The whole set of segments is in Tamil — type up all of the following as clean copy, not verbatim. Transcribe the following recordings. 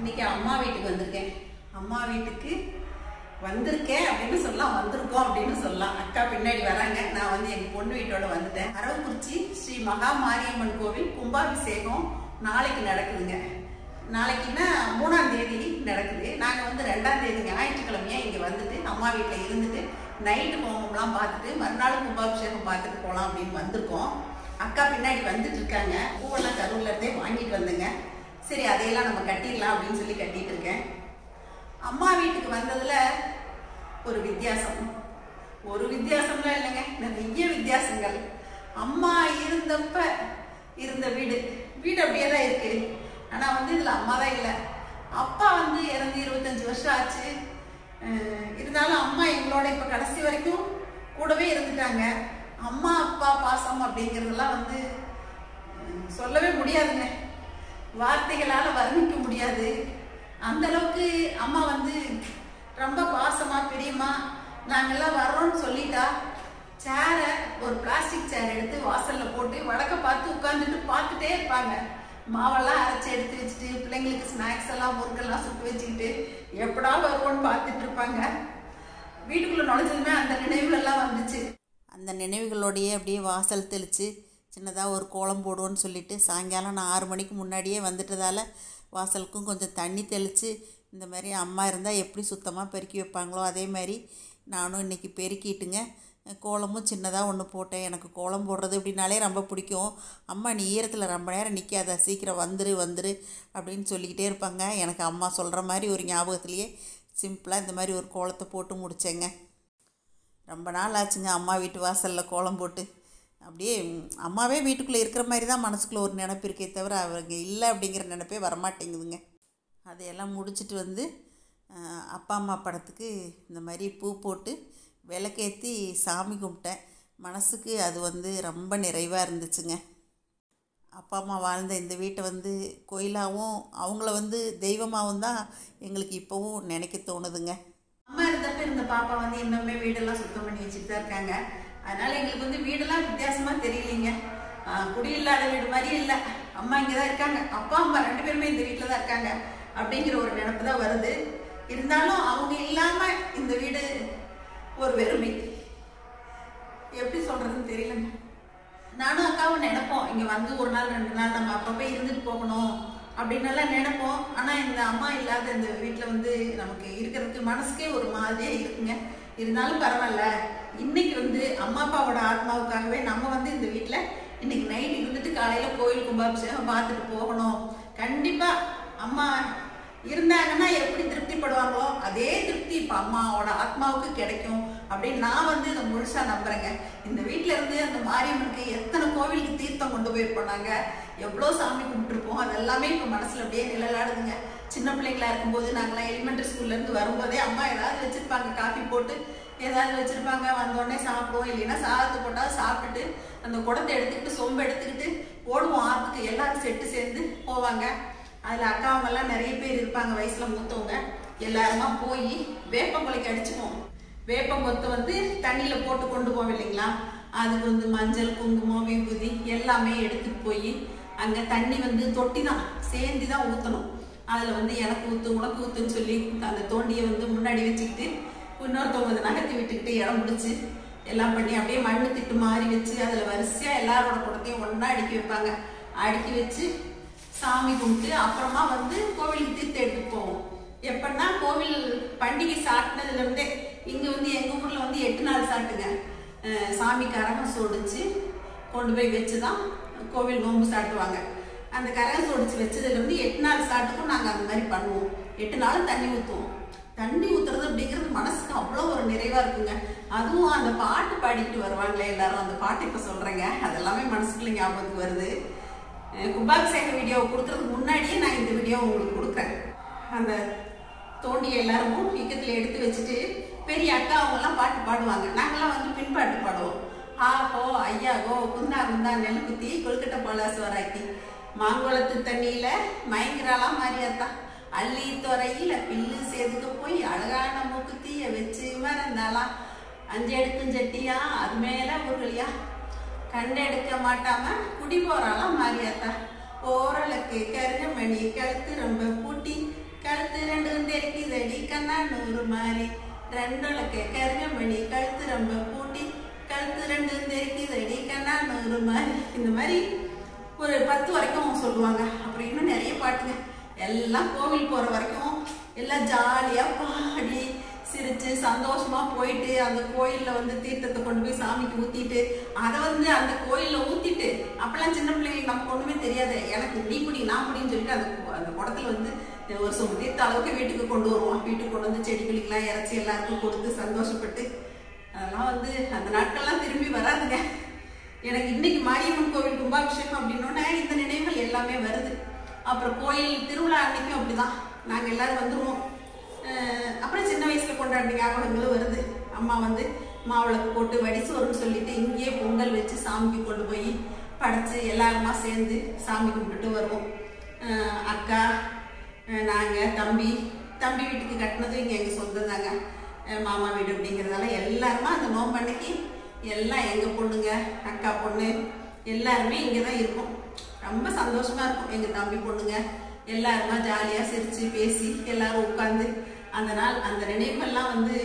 இன்னைக்கு அம்மா வீட்டுக்கு வந்திருக்கேன். அம்மா வீட்டுக்கு வந்திருக்கேன் அப்படின்னு சொல்லலாம், வந்திருக்கோம் அப்படின்னு சொல்லலாம். அக்கா பின்னாடி வராங்க. நான் வந்து எங்க பொண்ணு வீட்டோட வந்துட்டேன். அரவக்குறிச்சி ஸ்ரீ மகா மாரியம்மன் கோவில் கும்பாபிஷேகம் நாளைக்கு நடக்குதுங்க. நாளைக்குன்னா 3ஆம் தேதி நடக்குது. நாங்கள் வந்து 2ஆம் தேதி ஞாயிற்றுக்கிழமையா இங்கே வந்துட்டு அம்மா வீட்டில் இருந்துட்டு நைட்டு ஹோமம்லாம் பார்த்துட்டு மறுநாள் கும்பாபிஷேகம் பார்த்துட்டு போகலாம் அப்படின்னு வந்திருக்கோம். அக்கா பின்னாடி வந்துட்டு இருக்காங்க. பூவெல்லாம் கரூர்ல இருந்தே வாங்கிட்டு வந்தேங்க. சரி அதையெல்லாம் நம்ம கட்டிடலாம் அப்படின்னு சொல்லி கட்டிட்டு இருக்கேன். அம்மா வீட்டுக்கு வந்ததுல ஒரு வித்தியாசம்லாம் இல்லைங்க, நிறைய வித்தியாசங்கள். அம்மா இருந்தப்ப இருந்த வீடு அப்படியே தான் இருக்கு. ஆனா வந்து இதுல அம்மா தான் இல்லை. அப்பா வந்து இறந்து 25 வருஷம் ஆச்சு. இருந்தாலும் அம்மா எங்களோட இப்ப கடைசி வரைக்கும் கூடவே இருந்துட்டாங்க. அம்மா அப்பா பாசம் அப்படிங்கிறதெல்லாம் வந்து சொல்லவே முடியாதுங்க, வார்த்தைகளால வர்ணிக்க முடியாது. அந்த அளவுக்கு அம்மா வந்து ரொம்ப பாசமா பிரியமா நாங்கெல்லாம் வர்றோம்னு சொல்லிட்டா சேரை, ஒரு பிளாஸ்டிக் சேர் எடுத்து வாசல்ல போட்டு வடக்க பார்த்து உட்காந்துட்டு பார்த்துட்டே இருப்பாங்க. மாவெல்லாம் அரைச்சி எடுத்து வச்சுட்டு பிள்ளைங்களுக்கு ஸ்நாக்ஸ் எல்லாம் முறுக்கெல்லாம் சுட்டு வச்சுக்கிட்டு எப்படா வருவோன்னு பார்த்துட்டு இருப்பாங்க. வீட்டுக்குள்ள நுழைஞ்சதுமே அந்த நினைவுகள் எல்லாம் வந்துச்சு. அந்த நினைவுகளோடையே அப்படியே வாசல் தெளித்து சின்னதாக ஒரு கோலம் போடுவோன்னு சொல்லிட்டு சாயங்காலம் நான் 6 மணிக்கு முன்னாடியே வந்துட்டதால் வாசலுக்கும் கொஞ்சம் தண்ணி தெளித்து இந்த மாதிரி அம்மா இருந்தால் எப்படி சுத்தமாக பெருக்கி வைப்பாங்களோ அதே மாதிரி நானும் இன்றைக்கி பெருக்கிட்டுங்க. கோலமும் சின்னதாக ஒன்று போட்டேன். எனக்கு கோலம் போடுறது அப்படின்னாலே ரொம்ப பிடிக்கும். அம்மா நீ ஈரத்தில் ரொம்ப நேரம் நிற்காத, சீக்கிரம் வந்துரு அப்படின்னு சொல்லிக்கிட்டே இருப்பாங்க. எனக்கு அம்மா சொல்கிற மாதிரி ஒரு ஞாபகத்துலேயே சிம்பிளாக இந்த மாதிரி ஒரு கோலத்தை போட்டு முடித்தேங்க. ரொம்ப நாள் ஆச்சுங்க அம்மா வீட்டு வாசலில் கோலம் போட்டு. அப்படியே அம்மாவே வீட்டுக்குள்ளே இருக்கிற மாதிரி தான் மனசுக்குள்ளே ஒரு நினைப்பு இருக்கே தவிர அவங்க இல்லை அப்படிங்கிற நினைப்பே வரமாட்டேங்குதுங்க. அதையெல்லாம் முடிச்சுட்டு வந்து அப்பா அம்மா படத்துக்கு இந்த மாதிரி பூ போட்டு விளக்கேற்றி சாமி கும்பிட்டேன். மனசுக்கு அது வந்து ரொம்ப நிறைவாக இருந்துச்சுங்க. அப்பா அம்மா வாழ்ந்த இந்த வீட்டை வந்து கோயிலாகவும் அவங்கள வந்து தெய்வமாகவும் தான் எங்களுக்கு இப்போவும் நினைக்க தோணுதுங்க. அம்மா இருந்தப்ப இருந்த பாப்பா வந்து இன்னுமே வீடெல்லாம் சுத்தம் பண்ணி வச்சுட்டு தான் இருக்காங்க. அதனால எங்களுக்கு வந்து வீடெல்லாம் வித்தியாசமா தெரியலைங்க. குடியில்லாத வீடு மாதிரி இல்லை. அம்மா இங்கே தான் இருக்காங்க, அப்பா அம்மா 2 பேருமே இந்த வீட்டில் தான் இருக்காங்க அப்படிங்கிற ஒரு நினைப்பு தான் வருது. இருந்தாலும் அவங்க இல்லாமல் இந்த வீடு ஒரு வெறுமை, எப்படி சொல்றதுன்னு தெரியலங்க. நானும் அக்காவும் நினைப்போம் இங்கே வந்து 1 நாள் 2 நாள் நம்ம அப்பப்போ இருந்துட்டு போகணும் அப்படின்னு எல்லாம் நினைப்போம். ஆனால் இந்த அம்மா இல்லாத இந்த வீட்டில் வந்து நமக்கு இருக்கிறதுக்கு மனசுக்கே ஒரு மாதிரியே இருக்குங்க. இருந்தாலும் பரவாயில்ல, இன்னைக்கு வந்து அம்மா அப்பாவோட ஆத்மாவுக்காகவே நம்ம வந்து இந்த வீட்டில் இன்னைக்கு நைட் இருந்துட்டு காலையில் கோயில் கும்பாபிஷேகம் பார்த்துட்டு போகணும். கண்டிப்பாக அம்மா இருந்தாங்கன்னா எப்படி திருப்திப்படுவாங்களோ அதே திருப்தி இப்போ அம்மாவோட ஆத்மாவுக்கு கிடைக்கும் அப்படின்னு நான் வந்து இதை முழுசா நம்புறேங்க. இந்த வீட்டில இருந்து அந்த மாரியம்மனுக்கு எத்தனை கோவிலுக்கு தீர்த்தம் கொண்டு போயிருப்போம், நாங்கள் எவ்வளோ சாமி கும்பிட்டுருப்போம், அதெல்லாமே இப்போ மனசுல அப்படியே நிழலாடுதுங்க. சின்ன பிள்ளைங்களா இருக்கும்போது நாங்களாம் எலிமெண்ட்ரி ஸ்கூல்ல இருந்து வரும்போதே அம்மா ஏதாவது வச்சிருப்பாங்க, காஃபி போட்டு ஏதாவது வச்சிருப்பாங்க, வந்தோடனே சாப்பிடுவோம். இல்லைன்னா சாதத்தை போட்டால் சாப்பிட்டுட்டு அந்த குடத்தை எடுத்துக்கிட்டு சொம்பு எடுத்துக்கிட்டு ஓடுவோம் ஆற்றுக்கு. எல்லாரும் செட்டு சேர்ந்து போவாங்க. அதில் அக்காவங்கெல்லாம் நிறைய பேர் இருப்பாங்க, வயசில் மூத்தவங்க. எல்லாருமா போய் வேப்பங்குலைக்கு அடிச்சுப்போம். வேப்பங்கொத்தை வந்து தண்ணியில் போட்டு கொண்டு போவோம் இல்லைங்களா, அதுக்கு வந்து மஞ்சள் குங்குமம் விபூதி எல்லாமே எடுத்துட்டு போய் அங்கே தண்ணி வந்து தொட்டி தான் சேர்ந்து தான் ஊற்றணும். அதில் வந்து எனக்கு ஊற்று உனக்கு ஊற்றுன்னு சொல்லி அந்த தோண்டியை வந்து முன்னாடி வச்சுக்கிட்டு இன்னொருத்தவங்க நகர்த்தி விட்டுக்கிட்டு இடம் முடிச்சு எல்லாம் பண்ணி அப்படியே மண்ணு திட்டு மாதிரி வச்சு அதில் வரிசையாக எல்லாரோட குடத்தையும் ஒன்றா அடுக்கி வைப்பாங்க. அடுக்கி வச்சு சாமி கும்பிட்டு அப்புறமா வந்து கோவிலுக்கு தீர்த்து எடுத்துட்டு போவோம். எப்படின்னா கோவில் பண்டிகை சாட்டினதுல இருந்தே இங்க வந்து எங்க ஊர்ல வந்து 8 நாள் சாட்டுங்க. சாமி கரகம் சோடிச்சு கொண்டு போய் வச்சுதான் கோவில் நோம்பு சாட்டுவாங்க. அந்த கரகம் சோடிச்சு வச்சதுல இருந்து 8 நாள் சாட்டுக்கும் நாங்க அந்த மாதிரி பண்ணுவோம். 8 நாளும் தண்ணி ஊற்றுவோம். தண்ணி ஊத்துறது அப்படிங்கிறது மனசுக்கு அவ்வளோ ஒரு நிறைவா இருக்குங்க. அதுவும் அந்த பாட்டு பாடிட்டு வருவாங்களே எல்லாரும், அந்த பாட்டு இப்ப சொல்றேங்க, அதெல்லாமே மனசுக்குள்ள ஞாபகத்துக்கு வருது. கும்பாபிஷேக வீடியோ கொடுக்கறதுக்கு முன்னாடியே நான் இந்த வீடியோ உங்களுக்கு கொடுக்குறேன். அந்த தோண்டியை எல்லாரும் இக்கத்தில் எடுத்து வச்சுட்டு பெரிய அக்கா அவங்கெல்லாம் பாட்டு பாடுவாங்க. நாங்கெல்லாம் வந்து பின்பாட்டு பாடுவோம். ஆஹோ ஐயாகோ குந்தா குந்தா நெல் குத்தி கொழுக்கட்டை பலாசுவராக்கி மாங்குளத்து தண்ணியில மயங்கிறாலாம் மாறியாத்தான் அள்ளி துறையில பில்லு சேதுக்க போய் அழகான மூக்குத்திய வச்சு மறந்தாலாம் 5 எடுக்கும் ஜட்டியா அது மேல ஊர்களியா கண்டெடுக்க மாட்டாம குடி போறாலாம் மாறியாத்தா ஓரளக்கு கருகமணி கழுத்து ரொம்ப பூட்டி கண்ணா நூறு மாதிரி ரெண்டொலக்க கருகமணி கழுத்து ரொம்ப பூட்டி கழுத்து ரெண்டு தெரிக்குதடி கண்ணா நூறு மாதிரி. இந்த மாதிரி ஒரு 10 வரைக்கும் சொல்லுவாங்க. அப்புறம் இன்னும் நிறைய பாட்டுங்க. எல்லாம் கோவில் போற வரைக்கும் எல்லாம் ஜாலியா பாடி சிரிச்சு சந்தோஷமா போயிட்டு அந்த கோயில்ல வந்து தீர்த்தத்தை கொண்டு போய் சாமிக்கு ஊத்திட்டு அதை வந்து அந்த கோயில்ல ஊத்திட்டு அப்பெல்லாம் சின்ன பிள்ளைங்களுக்கு நமக்கு ஒண்ணுமே தெரியாது. எனக்கு நீ குடி நான் குடின்னு சொல்லிட்டு அந்த குடத்துல வந்து ஒரு சொம்பு தீர்த்த அளவுக்கு வீட்டுக்கு கொண்டு வருவோம். வீட்டுக்கு கொண்டு வந்து செடிகளுக்கெல்லாம் இறைச்சி எல்லாருக்கும் கொடுத்து சந்தோஷப்பட்டு அதெல்லாம் வந்து அந்த நாட்கள்லாம் திரும்பி வராதுங்க. எனக்கு இன்னைக்கு மாரியம்மன் கோவில் கும்பாபிஷேகம் அப்படின்னோடனே இந்த நினைவுகள் எல்லாமே வருது. அப்புறம் கோயில் திருவிழா அன்னைக்கும் அப்படிதான் நாங்கள் எல்லாரும் வந்துடுவோம். அப்புறம் சின்ன வயசுல கொண்டாடின ஞாபகங்களும் வருது. அம்மா வந்து மாவிளக்கு போட்டு வடிசோறுன்னு சொல்லிட்டு இங்கேயே பொங்கல் வச்சு சாமிக்கு கொண்டு போய் படைச்சு எல்லாருமா சேர்ந்து சாமி கும்பிட்டுட்டு வருவோம். அக்கா நாங்கள் தம்பி வீட்டுக்கு கட்டினதும் இங்கே எங்கள் சொந்தம் தாங்க, மாமா வீடு அப்படிங்கிறதால எல்லாருமா அந்த நோம்பு அன்னைக்கு எல்லாம் எங்கள் பொண்ணுங்க அக்கா பொண்ணு எல்லாருமே இங்கே தான் இருக்கும். ரொம்ப சந்தோஷமா இருக்கும். எங்கள் தம்பி பொண்ணுங்க எல்லாருமா ஜாலியாக சிரிச்சு பேசி எல்லாரும் உட்காந்து அந்த நாள் அந்த நினைவுகள்லாம் வந்து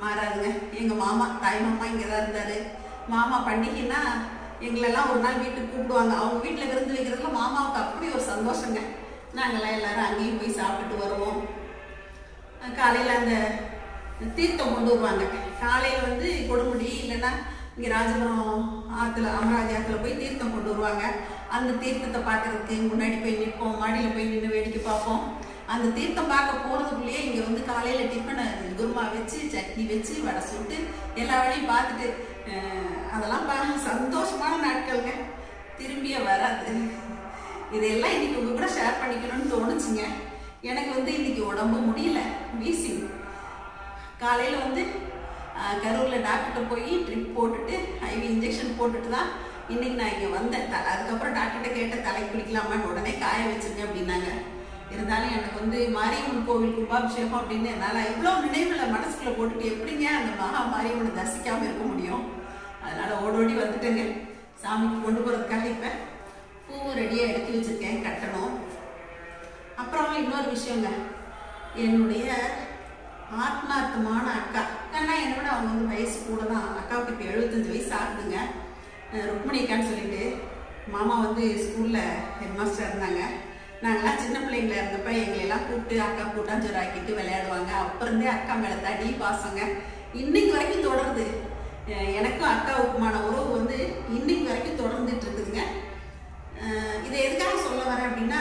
மாறாதுங்க. எங்கள் மாமா தாய் மாமா இங்கே தான் இருந்தார். மாமா பண்டிகைன்னா எங்களெல்லாம் ஒரு நாள் வீட்டுக்கு கூப்பிடுவாங்க. அவங்க வீட்டில் விருந்து வைக்கிறதுல மாமாவுக்கு அப்படி ஒரு சந்தோஷங்க. நாங்கள்லாம் எல்லாரும் அங்கேயும் போய் சாப்பிட்டுட்டு வருவோம். காலையில் அந்த தீர்த்தம் கொண்டு வருவாங்க. காலையில் வந்து கொடுமுடி இல்லைன்னா இங்கே ராஜபுரம் ஆற்றுல அமராவதி ஆற்றுல போய் தீர்த்தம் கொண்டு வருவாங்க. அந்த தீர்த்தத்தை பார்க்கறதுக்கு முன்னாடி போய் நிற்போம், மாடியில் போய் நின்று வேடிக்கை பார்ப்போம். அந்த தீர்த்தம் பார்க்க போகிறதுக்குள்ளேயே இங்கே வந்து காலையில் டிஃபனை குருமா வச்சு சட்னி வச்சு வடை சுட்டு எல்லா வேலையும் பார்த்துட்டு அதெல்லாம் சந்தோஷமான நாட்கள்ங்க. திரும்பியே வராது. இதெல்லாம் இன்னைக்கு உங்க கூட ஷேர் பண்ணிக்கணும்னு தோணுச்சுங்க. எனக்கு வந்து இன்னைக்கு உடம்பு முடியல, வீசிங். காலையில் வந்து கரூரில் டாக்டர்கிட்ட போய் ட்ரிப் போட்டுட்டு ஐவி இன்ஜெக்ஷன் போட்டுட்டு தான் இன்னைக்கு நான் இங்கே வந்தேன். அதுக்கப்புறம் டாக்டர்கிட்ட கேட்ட தலைக்கு பிடிக்கலாமான்னு உடனே காய வச்சிருக்கேன் அப்படின்னாங்க. இருந்தாலும் எனக்கு வந்து மாரியம்மன் கோவில் கும்பாபிஷேகம் அப்படின்னு என்னால் இவ்வளோ நினைவுகளை மனசுக்குள்ள போட்டுட்டு எப்படிங்க அந்த மகா மாரியம்மனை தரிசிக்காமல் இருக்க முடியும்? அதனால ஓடோடி வந்துட்டேங்க. சாமிக்கு கொண்டு போகிறதுக்காக இப்போ பூ ரெடியாக எடுத்து வச்சிருக்கேன், கட்டணும். அப்புறம் இன்னொரு விஷயங்க, என்னுடைய ஆத்மார்த்தமான அக்கா அக்கான்னா என்னோட அவங்க வந்து வயசு கூட தான். அக்காவுக்கு இப்போ 75 வயசு ஆகுதுங்க. ருக்மணி அக்கான்னு சொல்லிட்டு மாமா வந்து ஸ்கூலில் ஹெட் மாஸ்டர் இருந்தாங்க. நாங்கள்லாம் சின்ன பிள்ளைங்கள இருந்தப்ப எங்களையெல்லாம் கூப்பிட்டு அக்கா கூட்டாஞ்சோறு ஆக்கிட்டு விளையாடுவாங்க. அப்புறந்தே அக்கா மேலே தடி பாசங்க இன்னைக்கு வரைக்கும் தொடருது. எனக்கும் அக்காவுக்குமான உறவு வந்து இன்னைக்கு வரைக்கும் தொடர்ந்துட்டு இருக்குதுங்க. இதை எதுக்காக சொல்ல வரேன் அப்படின்னா,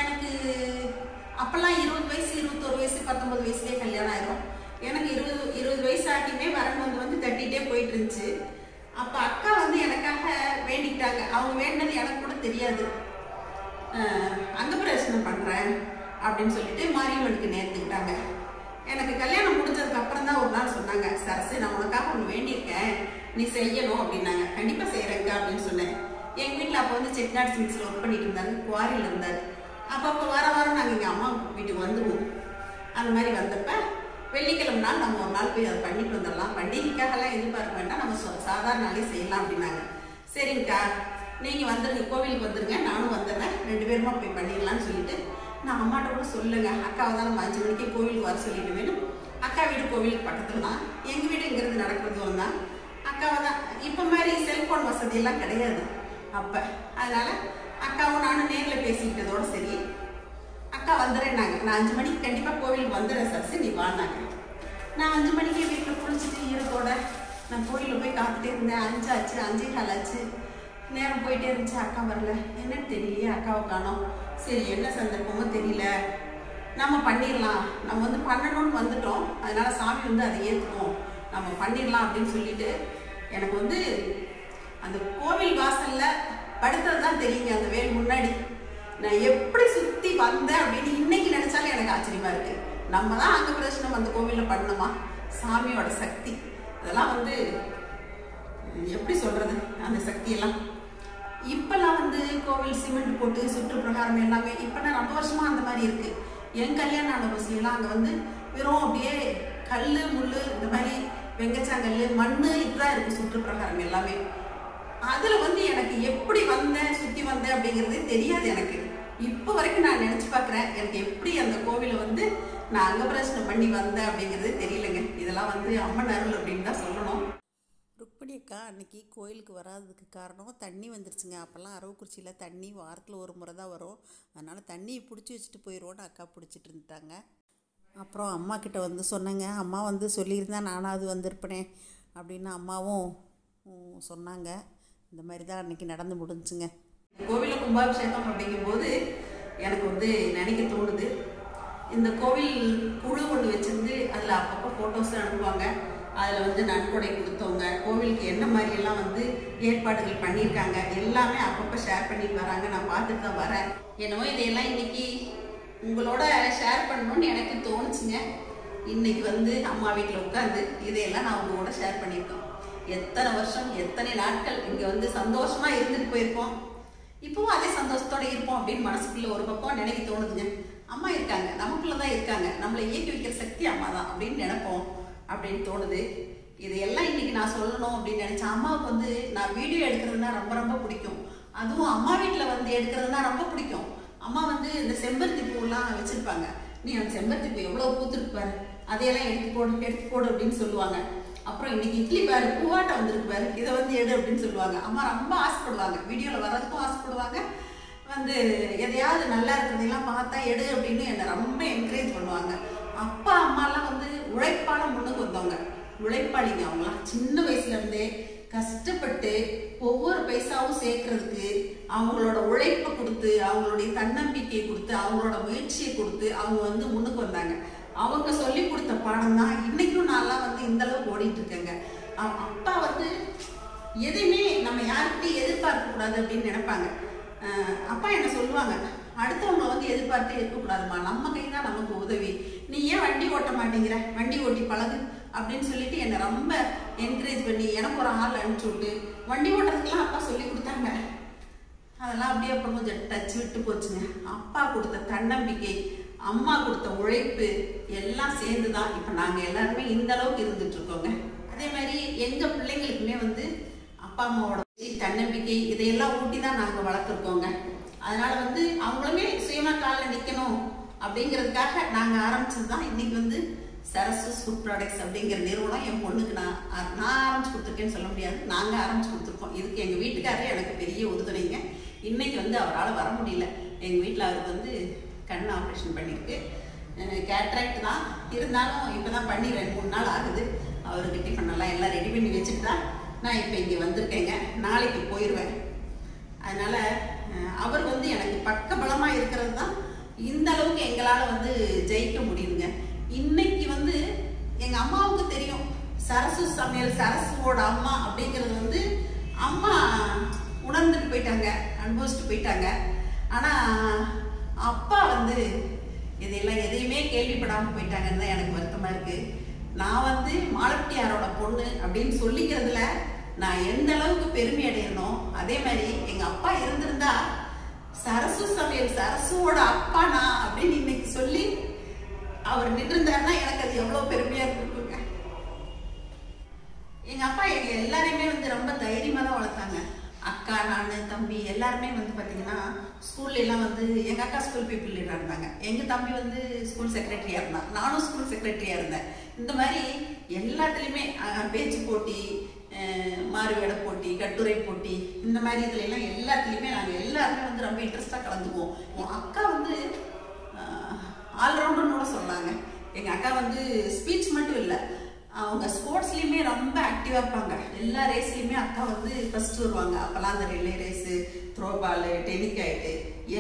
எனக்கு அப்பெல்லாம் 20 வயசு 21 வயசு 19 வயசுலேயே கல்யாணம் ஆயிரும். எனக்கு 20 வயசு ஆகியுமே வரன் வந்து தட்டிகிட்டே போயிட்டு இருந்துச்சு. அப்போ அக்கா வந்து எனக்காக வேண்டிக்கிட்டாங்க. அவங்க வேண்டினது எனக்கு கூட தெரியாது. அங்கப்பிரவேசனம் பண்ணுறேன் அப்படின்னு சொல்லிட்டு மாரியம்மனுக்கு நேர்த்துக்கிட்டாங்க. எனக்கு கல்யாணம் முடிஞ்சதுக்கு அப்புறம் தான் ஒரு நாள் சொன்னாங்க, சரசு நான் உனக்காக ஒன்று வேண்டியிருக்கேன், நீ செய்யணும் அப்படின்னாங்க. கண்டிப்பாக செய்கிறேங்க்கா அப்படின்னு சொன்னேன். எங்கள் வீட்டில் அப்போ வந்து செட்டிநாடு சில்க்ஸில் ஒர்க் பண்ணிட்டு இருந்தாரு, குவாரியில் இருந்தார். அப்போ வாரம் நாங்கள் எங்கள் அம்மா வீட்டுக்கு வந்துடுவோம். அந்த மாதிரி வந்தப்ப வெள்ளிக்கிழமை நாள் நம்ம ஒரு நாள் போய் அதை பண்ணிட்டு வந்துடலாம், பண்டிகைக்காகலாம் எதிர்பார்க்க வேண்டாம், நம்ம சாதாரண நாளே செய்யலாம் அப்படின்னாங்க. சரிங்கக்கா நீங்கள் வந்துடுங்க, கோவிலுக்கு வந்துடுங்க, நானும் வந்துடுறேன், 2 பேருமா போய் பண்ணிடலான்னு சொல்லிட்டு நான் அம்மாட்ட கூட சொல்லுங்க. அக்காவை தான் நம்ம 5 மணிக்கே கோவிலுக்கு வர சொல்லிட்டு வேணும். அக்கா வீடு கோவிலுக்கு பக்கத்தில் தான், எங்கள் வீடு இங்கிறது நடக்கிறது தூரம் தான். அக்காவை தான் இப்போ மாதிரி செல்ஃபோன் வசதியெல்லாம் கிடையாது அப்போ. அதனால் அக்காவும் நானும் நேரில் பேசிக்கிட்டதோடு சரி, அக்கா வந்துடுறேன்னாங்க. நான் 5 மணிக்கு கண்டிப்பாக கோவிலுக்கு வந்துடுறேன் சரசு, நீ வானாங்க. நான் 5 மணிக்கே வீட்டில் குளிச்சுட்டு ஈரத்தோட நான் கோயிலில் போய் காத்துட்டே இருந்தேன். 5 ஆச்சு, 5:15 ஆச்சு, நேரம் போயிட்டே இருந்துச்சு. அக்கா வரல, என்னன்னு தெரியலையே, அக்காவை காணோம். சரி என்ன சந்தர்ப்பமோ தெரியல, நம்ம பண்ணிடலாம், நம்ம வந்து பண்ணணும்னு வந்துட்டோம், அதனால சாமி வந்து அதை ஏற்றுக்கும், நம்ம பண்ணிடலாம் அப்படின்னு சொல்லிட்டு எனக்கு வந்து அந்த கோவில் வாசல்ல படுத்தது தான் தெரியுங்க. அந்த வேல் முன்னாடி நான் எப்படி சுற்றி வந்தேன் அப்படின்னு இன்னைக்கு நினைச்சாலும் எனக்கு ஆச்சரியமா இருக்கு. நம்ம தான் அங்க பிரச்சனை அந்த கோவிலில் பண்ணணுமா? சாமியோட சக்தி அதெல்லாம் வந்து எப்படி சொல்றது, அந்த சக்தியெல்லாம். இப்பெல்லாம் வந்து கோவில் சிமெண்ட் போட்டு சுற்று பிரகாரம் எல்லாமே இப்பெல்லாம் ரொம்ப வருஷமா அந்த மாதிரி இருக்கு. என் கல்யாணம் ஆன பஸ்லாம் அங்கே வந்து வெறும் அப்படியே கல் முள் இந்த மாதிரி வெங்கச்சாங்கல் மண் இதுதான் இருக்கு சுற்று பிரகாரம் எல்லாமே. அதுல வந்து எனக்கு எப்படி வந்தேன் சுத்தி வந்தேன் அப்படிங்கிறதே தெரியாது எனக்கு. இப்போ வரைக்கும் நான் நினைச்சு பார்க்குறேன், எனக்கு எப்படி அந்த கோவிலை வந்து நான் அங்கப்பிரதட்சணம் பண்ணி வந்தேன் அப்படிங்கிறது தெரியலங்க. இதெல்லாம் வந்து அம்மன் அருள் அப்படின்னு தான் சொல்லணும். ருக்மணி அக்கா அன்றைக்கி கோயிலுக்கு வராததுக்கு காரணம் தண்ணி வந்துருச்சுங்க. அப்போல்லாம் அரவக்குறிச்சியில் தண்ணி வாரத்தில் ஒரு முறை தான் வரும். அதனால் தண்ணியை பிடிச்சி வச்சுட்டு போயிடுவோன்னு அக்கா பிடிச்சிட்டு இருந்துட்டாங்க. அப்புறம் அம்மா கிட்ட வந்து சொன்னேங்க, அம்மா வந்து சொல்லியிருந்தா நானாவது வந்திருப்பேனே அப்படின்னு அம்மாவும் சொன்னாங்க. இந்த மாதிரி தான் அன்றைக்கி நடந்து முடிஞ்சுங்க. கோவிலில் கும்பாபிஷேகம் அப்படிங்கும்போது எனக்கு வந்து நினைக்க தோணுது, இந்த கோவில் குழு ஒன்று வச்சிருந்து அதில் அப்பப்போ ஃபோட்டோஸ் அனுப்புவாங்க. அதில் வந்து நன்கொடை கொடுத்தவங்க, கோவிலுக்கு என்ன மாதிரியெல்லாம் வந்து ஏற்பாடுகள் பண்ணியிருக்காங்க எல்லாமே அப்பப்போ ஷேர் பண்ணிட்டு வராங்க. நான் பார்த்துட்டு தான் வரேன். என்னவோ இதையெல்லாம் இன்னைக்கு உங்களோட ஷேர் பண்ணணும்னு எனக்கு தோணுச்சுங்க. இன்னைக்கு வந்து அம்மா வீட்டில் உட்காந்து இதையெல்லாம் நான் உங்களோட ஷேர் பண்ணியிருக்கோம். எத்தனை வருஷம் எத்தனை நாட்கள் இங்கே வந்து சந்தோஷமாக இருந்துட்டு போயிருப்போம். இப்போவும் அதே சந்தோஷத்தோடு இருப்போம் அப்படின்னு மனசுக்குள்ளே ஒரு பக்கம் நினைக்க தோணுதுங்க. அம்மா இருக்காங்க, நமக்குள்ள தான் இருக்காங்க, நம்மளை இயக்கி வைக்கிற சக்தி அம்மா தான் அப்படின்னு நினைப்போம் அப்படின்னு தோணுது. இதையெல்லாம் இன்னைக்கு நான் சொல்லணும் அப்படின்னு நினைச்சேன். அம்மாவுக்கு வந்து நான் வீடியோ எடுக்கிறதுனா ரொம்ப ரொம்ப பிடிக்கும். அதுவும் அம்மா வீட்டில் வந்து எடுக்கிறதுனா ரொம்ப பிடிக்கும். அம்மா வந்து இந்த செம்பருத்தி பூவெல்லாம் வச்சிருப்பாங்க. நீ அந்த செம்பருத்தி பூ எவ்வளோ பூத்துருக்கு பாரு, அதையெல்லாம் எடுத்து போடு அப்படின்னு சொல்லுவாங்க. அப்புறம் இன்னைக்கு இட்லி பாரு பூவாட்டம் வந்திருக்கு பாரு, இதை வந்து எடு அப்படின்னு சொல்லுவாங்க. அம்மா ரொம்ப ஆசைப்படுவாங்க, வீடியோவில் வர்றதுக்கும் ஆசைப்படுவாங்க. வந்து எதையாவது நல்லா இருக்கிறதெல்லாம் பார்த்தா எடு அப்படின்னு என்னை ரொம்ப என்கரேஜ் பண்ணுவாங்க. அப்பா அம்மாலாம் வந்து உழைப்பால முன்னுக்கு வந்தவங்க, உழைப்பாளிங்க. அவங்களாம் சின்ன வயசுல இருந்தே கஷ்டப்பட்டு ஒவ்வொரு பைசாவும் சேர்க்கறதுக்கு அவங்களோட உழைப்பை கொடுத்து, அவங்களுடைய தன்னம்பிக்கையை கொடுத்து, அவங்களோட முயற்சியை கொடுத்து அவங்க வந்து முன்னுக்கு வந்தாங்க. அவங்க சொல்லி கொடுத்த பாடம் தான் இன்னைக்கும் நான்லாம் வந்து இந்த அளவுக்கு ஓடிட்டு இருக்கேங்க. அப்பா வந்து எதையுமே நம்ம யாருக்கிட்டையும் எதிர்பார்க்க கூடாது அப்படின்னு நினைப்பாங்க. அப்பா என்ன சொல்லுவாங்க, அடுத்தவங்களை வந்து எதிர்பார்த்தே இருக்கக்கூடாதுமா, நம்ம கை தான் நமக்கு உதவி, நீ ஏன் வண்டி ஓட்ட மாட்டேங்கிற, வண்டி ஓட்டி பழகு அப்படின்னு சொல்லிட்டு என்னை ரொம்ப என்கரேஜ் பண்ணி எனக்கு ஒரு ஆள் அனுப்பிச்சு விட்டு வண்டி ஓட்டுறதுக்கெல்லாம் அப்பா சொல்லி கொடுத்தாங்க. அதெல்லாம் அப்படியே அப்புறம் கொஞ்சம் டச் விட்டு போச்சுங்க. அப்பா கொடுத்த தன்னம்பிக்கை, அம்மா கொடுத்த உழைப்பு எல்லாம் சேர்ந்து தான் இப்போ நாங்கள் எல்லாருமே இந்த அளவுக்கு இருந்துட்டு இருக்கோங்க. அதே மாதிரி எங்கள் பிள்ளைங்களுக்குமே வந்து அப்பா அம்மாவோட தன்னம்பிக்கை இதையெல்லாம் ஊட்டி தான் நாங்கள் வளர்த்துருக்கோங்க. அதனால வந்து அவங்களுமே சுயமா காலில் நிற்கணும் அப்படிங்கிறதுக்காக நாங்கள் ஆரம்பிச்சது தான் இன்னைக்கு வந்து சரசு ஃபுட் ப்ராடக்ட்ஸ் அப்படிங்கிற நிறுவனம். என் பொண்ணுக்கு நான் ஆரம்பிச்சு கொடுத்துருக்கேன்னு சொல்ல முடியாது, நாங்கள் ஆரம்பிச்சு கொடுத்துருக்கோம். இதுக்கு எங்கள் வீட்டுக்காரரே எனக்கு பெரிய உறுதுணைங்க. இன்னைக்கு வந்து அவரால் வர முடியல. எங்கள் வீட்டில் அவருக்கு வந்து கண் ஆப்ரேஷன் பண்ணியிருக்கு, கேட்ராக்ட் தான். இருந்தாலும் இப்போ தான் பண்ணி 2-3 நாள் ஆகுது. அவருக்கு டிஃபன் எல்லாம் ரெடி பண்ணி வச்சுட்டு தான் நான் இப்போ இங்கே வந்திருக்கேங்க. நாளைக்கு போயிடுவேன். அதனால அவர் வந்து எனக்கு பக்கபலமாக இருக்கிறது தான் இந்த அளவுக்கு எங்களால் வந்து ஜெயிக்க முடியுதுங்க. இன்னைக்கு வந்து எங்கள் அம்மாவுக்கு தெரியும் சரசு சமையல், சரசுவோட அம்மா அப்படிங்கிறது வந்து அம்மா உணர்ந்துட்டு போயிட்டாங்க, அனுபவிச்சுட்டு போயிட்டாங்க. ஆனால் அப்பா வந்து இதையெல்லாம் எதையுமே கேள்விப்படாமல் போயிட்டாங்கன்னு தான் எனக்கு வருத்தமாக இருக்குது. நான் வந்து மாலப்பிட்டியாரோட பொண்ணு அப்படின்னு சொல்லிக்கிறதுல நான் எந்த அளவுக்கு பெருமை அடையணும், அதே மாதிரி எங்கள் அப்பா இருந்திருந்தா சரசு சமையல் சரசுவோட அப்பா நான் அப்படின்னு இன்னைக்கு சொல்லி அவர் நின்றுந்தாருன்னா எனக்கு அது எவ்வளோ பெருமையாக இருக்குங்க. எங்கள் அப்பா எங்கள் எல்லாரையுமே வந்து ரொம்ப தைரியமாக தான் வளர்த்தாங்க. அக்கா, நான், தம்பி எல்லாருமே வந்து பார்த்தீங்கன்னா ஸ்கூல்லாம் வந்து எங்கள் அக்கா ஸ்கூல் பீப்புள் லீடராக இருந்தாங்க, எங்கள் தம்பி வந்து ஸ்கூல் செக்ரட்டரியாக இருந்தான், நானும் ஸ்கூல் செக்ரட்டரியாக இருந்தேன். இந்த மாதிரி எல்லாத்துலேயுமே பேச்சு போட்டி, மாறுவேட போட்டி, கட்டுரை போட்டி, இந்த மாதிரி இதுலாம் எல்லாத்துலேயுமே நாங்கள் எல்லாருமே வந்து ரொம்ப இன்ட்ரெஸ்டாக கலந்துக்குவோம். என் அக்கா வந்து ஆல்ரவுண்டர்னு கூட சொன்னாங்க. எங்கள் அக்கா வந்து ஸ்பீச் மட்டும் இல்லை, அவங்க ஸ்போர்ட்ஸ்லேயுமே ரொம்ப ஆக்டிவாக இருப்பாங்க. எல்லா ரேஸ்லேயுமே அக்கா வந்து ஃபஸ்ட்டு வருவாங்க. அப்போல்லாம் அந்த ரிலே ரேஸு, த்ரோபாலு, டெனிக்காய்ட்டு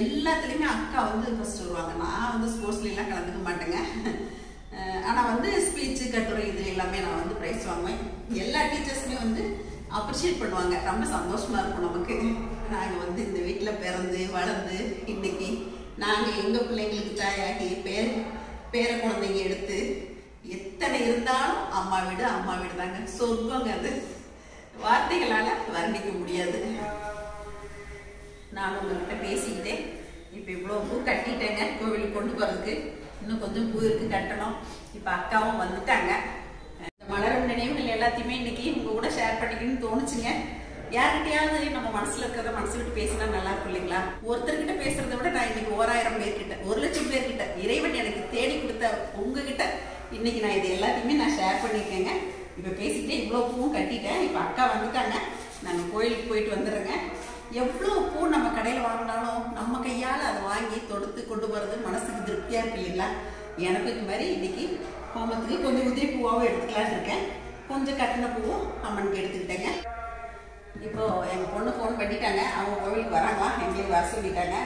எல்லாத்துலேயுமே அக்கா வந்து ஃபஸ்ட்டு வருவாங்க. நான் வந்து ஸ்போர்ட்ஸ்லாம் கலந்துக்க மாட்டேங்க. ஆனால் வந்து ஸ்பீச்சு, கட்டுரை இது எல்லாமே நான் வந்து ப்ரைஸ் வாங்குவேன். எல்லா டீச்சர்ஸுமே வந்து அப்ரிஷியேட் பண்ணுவாங்க. ரொம்ப சந்தோஷமாக இருக்கும் நமக்கு. நாங்கள் வந்து இந்த வீட்டில் பிறந்து வளர்ந்து இன்னைக்கு நாங்கள் எங்கள் பிள்ளைங்களுக்கு தாயாகி பேர குழந்தைங்க எடுத்து எத்தனை இருந்தாலும் அம்மா வீடு தாங்க, சொர்க்கங்க. அது வார்த்தைகளால் வர்ணிக்க முடியாது. நான் உங்கள்கிட்ட பேசிக்கிட்டேன். இப்போ இவ்வளோ பூ கட்டிட்டேங்க கோவிலுக்கு கொண்டு போகிறதுக்கு. இன்னும் கொஞ்சம் பூ இருக்கு கட்டணும். இப்போ அக்காவும் வந்துட்டாங்க. இந்த மலரும் நினைவுகள் எல்லாத்தையுமே இன்னைக்கு உங்க கூட ஷேர் பண்ணிக்கணும்னு தோணுச்சுங்க. யார்கிட்டயாவது நம்ம மனசுல இருக்கிறத மனசு விட்டு பேசினா நல்லா இருக்கும் இல்லைங்களா? ஒருத்தர்கிட்ட பேசுறதை விட நான் இன்னைக்கு 1000 பேர்கிட்ட 1,00,000 பேர்கிட்ட இறைவன் எனக்கு தேடி கொடுத்த உங்ககிட்ட இன்னைக்கு நான் இது எல்லாத்தையுமே நான் ஷேர் பண்ணியிருக்கேங்க. இப்போ பேசிட்டே இவ்வளோ பூவும் கட்டிட்டேன். இப்போ அக்கா வந்துட்டாங்க, நாங்கள் கோயிலுக்கு போயிட்டு வந்துடுறேங்க. எவ்வளோ பூ நம்ம கடையில் வாங்கினாலும் நம்ம கையால் அதை வாங்கி தொடுத்து கொண்டு போகிறது மனசுக்கு திருப்தியாக இருக்கு இல்லைங்களா? எனக்கு இது மாதிரி இன்னைக்கு ஹோமத்துக்கு கொஞ்சம் உதிரி பூவாகவும் எடுத்துக்கலான்னு இருக்கேன். கொஞ்சம் கட்டின பூவும் அம்மனுக்கு எடுத்துக்கிட்டேங்க. இப்போ எங்கள் பொண்ணு ஃபோன் பண்ணிட்டாங்க, அவங்க கோவிலுக்கு வராங்களா, எங்கேயும் வர சொல்லிட்டாங்க.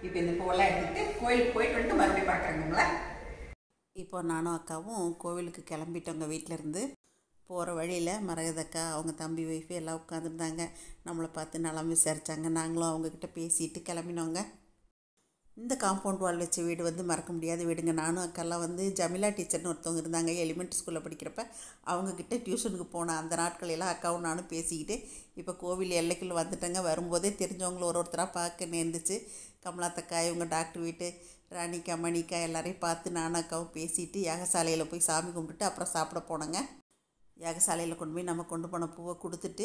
இப்போ இந்த பூவெல்லாம் எடுத்துக்கிட்டு கோயிலுக்கு போயிட்டு வந்துட்டு மறுபடியும் பார்க்குறேங்களா. இப்போ நானும் அக்காவும் கோவிலுக்கு கிளம்பிட்டோங்க. வீட்டிலேருந்து போகிற வழியில் மரகதக்கா அவங்க தம்பி ஒய்ஃபு எல்லாம் உட்காந்துருந்தாங்க. நம்மளை பார்த்து நலம் விசாரித்தாங்க. நாங்களும் அவங்கக்கிட்ட பேசிட்டு கிளம்பினோங்க. இந்த காம்பவுண்ட் வால் வச்ச வீடு வந்து மறக்க முடியாத வீடுங்க. நானும் அக்கெல்லாம் வந்து ஜமிலா டீச்சர்னு ஒருத்தவங்க இருந்தாங்க எலிமெண்ட்ரி ஸ்கூலில் படிக்கிறப்ப. அவங்கக்கிட்ட டியூஷனுக்கு போனேன். அந்த நாட்களெல்லாம் அக்காவும் நானும் பேசிக்கிட்டு இப்போ கோவில் எல்லைக்குள்ளே வந்துட்டேங்க. வரும்போதே தெரிஞ்சவங்கள ஒருத்தராக பார்க்க நேர்ந்துச்சு. கமலாத்தக்கா, இவங்க டாக்டர் வீட்டு ராணிக்கா, மணிக்கா எல்லாரையும் பார்த்து நானும் அக்காவும் பேசிட்டு யாகசாலையில் போய் சாமி கும்பிட்டுட்டு அப்புறம் சாப்பிட போனோங்க. யாகசாலையில் கொண்டு போய் நம்ம கொண்டு போன பூவை கொடுத்துட்டு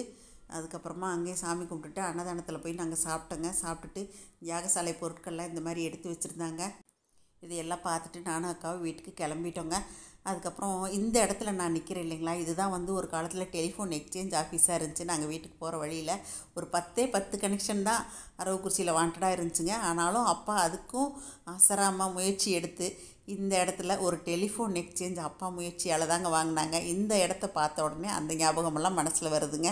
அதுக்கப்புறமா அங்கேயே சாமி கும்பிட்டுட்டு அன்னதானத்தில் போய் நாங்கள் சாப்பிட்டோங்க. சாப்பிட்டுட்டு யாகசாலை பொருட்கள்லாம் இந்த மாதிரி எடுத்து வச்சுருந்தாங்க. இதையெல்லாம் பார்த்துட்டு நானும் அக்காவும் வீட்டுக்கு கிளம்பிட்டோங்க. அதுக்கப்புறம் இந்த இடத்துல நான் நிற்கிறேன் இல்லைங்களா, இதுதான் வந்து ஒரு காலத்தில் டெலிஃபோன் எக்ஸ்சேஞ்ச் ஆஃபீஸாக இருந்துச்சு. நாங்கள் வீட்டுக்கு போகிற வழியில் ஒரு 10 கனெக்ஷன் தான் அரவக்குறிச்சியில் வாண்டடாக இருந்துச்சுங்க. ஆனாலும் அப்பா அதுக்கும் அசராமல் முயற்சி எடுத்து இந்த இடத்துல ஒரு டெலிஃபோன் எக்ஸ்சேஞ்ச் அப்பா முயற்சியால் தாங்க வாங்கினாங்க. இந்த இடத்த பார்த்த உடனே அந்த ஞாபகமெல்லாம் மனசில் வருதுங்க.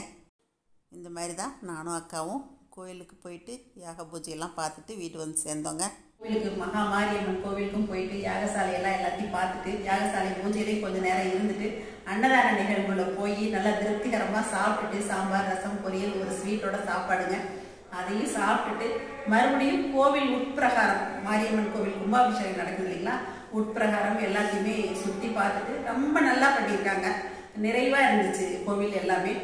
இந்த மாதிரி தான் நானும் அக்காவும் கோயிலுக்கு போயிட்டு யாக பூஜையெல்லாம் பார்த்துட்டு வீட்டு வந்து சேர்ந்தோங்க. கோவிலுக்கு மகா மாரியம்மன் கோவிலுக்கும் போயிட்டு யாகசாலையெல்லாம் எல்லாத்தையும் பார்த்துட்டு யாகசாலை பூஜையிலையும் கொஞ்சம் நேரம் இருந்துட்டு அன்னதான நிகழ்வுல போய் நல்லா திருப்திகரமாக சாப்பிட்டுட்டு சாம்பார், ரசம், பொரியல், ஒரு ஸ்வீட்டோட சாப்பாடுங்க. அதையும் சாப்பிட்டுட்டு மறுபடியும் கோவில் உட்பிரகாரம், மாரியம்மன் கோவில் கும்பாபிஷேகம் நடக்குது இல்லைங்களா, உட்பிரகாரம் எல்லாத்தையுமே சுற்றி பார்த்துட்டு ரொம்ப நல்லா பண்ணியிருக்காங்க. நிறைவாக இருந்துச்சு கோவில் எல்லாமே.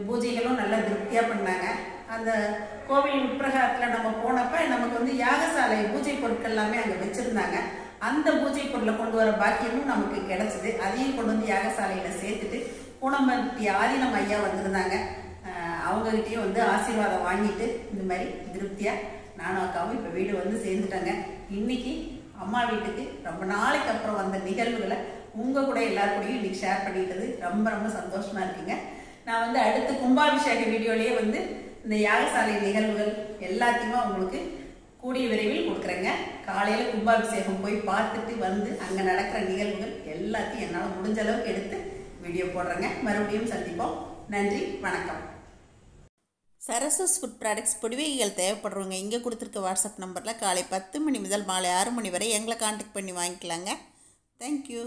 பூஜைகளும் நல்லா திருப்தியாக பண்ணாங்க. அந்த கோவில் உட்பிரகாரத்தில் நம்ம போனப்ப நமக்கு வந்து யாகசாலை பூஜை பொருட்கள் எல்லாமே அங்கே வச்சுருந்தாங்க. அந்த பூஜை பொருளை கொண்டு வர பாக்கியமும் நமக்கு கிடைச்சிது. அதையும் கொண்டு வந்து யாகசாலையில் சேர்த்துட்டு பூனம்பட்டி ஆதீனம் ஐயா வந்திருந்தாங்க. அவங்ககிட்டயும் வந்து ஆசீர்வாதம் வாங்கிட்டு இந்த மாதிரி திருப்தியாக நானும் அக்காவும் இப்போ வீடு வந்து சேர்ந்துட்டாங்க. இன்னைக்கு அம்மா வீட்டுக்கு ரொம்ப நாளைக்கு அப்புறம் வந்த நிகழ்வுகளை உங்கள் கூட எல்லாருக்கூடையும் இன்னைக்கு ஷேர் பண்ணிக்கிட்டது ரொம்ப ரொம்ப சந்தோஷமாக இருக்குங்க. நான் வந்து அடுத்து கும்பாபிஷேக வீடியோலேயே வந்து இந்த யாகசாலை நிகழ்வுகள் எல்லாத்தையுமே உங்களுக்கு கூடிய விரைவில் கொடுக்குறேங்க. காலையில் கும்பாபிஷேகம் போய் பார்த்துட்டு வந்து அங்கே நடக்கிற நிகழ்வுகள் எல்லாத்தையும் என்னால் முடிஞ்ச அளவுக்கு எடுத்து வீடியோ போடுறேங்க. மறுபடியும் சந்திப்போம். நன்றி, வணக்கம். சரஸ்வஸ் ஃபுட் ப்ராடக்ட்ஸ் பொடிவகைகள் தேவைப்படுறவங்க இங்கே கொடுத்துருக்க வாட்ஸ்அப் நம்பரில் காலை 10 மணி முதல் மாலை 6 மணி வரை எங்களை கான்டாக்ட் பண்ணி வாங்கிக்கலாங்க. தேங்க்யூ.